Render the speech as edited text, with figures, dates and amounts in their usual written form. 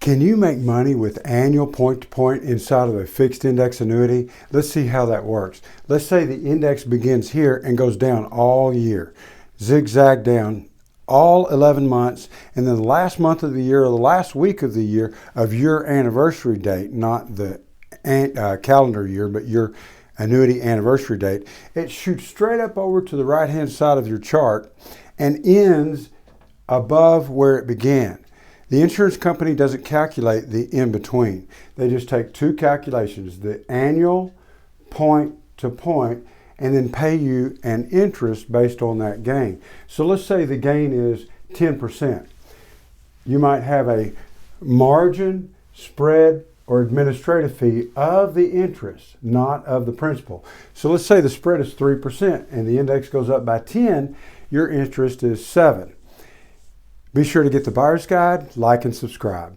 Can you make money with annual point-to-point inside of a fixed index annuity? Let's see how that works. Let's say the index begins here and goes down all year, zigzag down all 11 months, and then the last month of the year or the last week of the year of your anniversary date, not the calendar year, but your annuity anniversary date, it shoots straight up over to the right-hand side of your chart and ends above where it began. The insurance company doesn't calculate the in-between. They just take two calculations, the annual point to point, and then pay you an interest based on that gain. So let's say the gain is 10%. You might have a margin, spread, or administrative fee of the interest, not of the principal. So let's say the spread is 3% and the index goes up by 10, your interest is 7. Be sure to get the buyer's guide, like, and subscribe.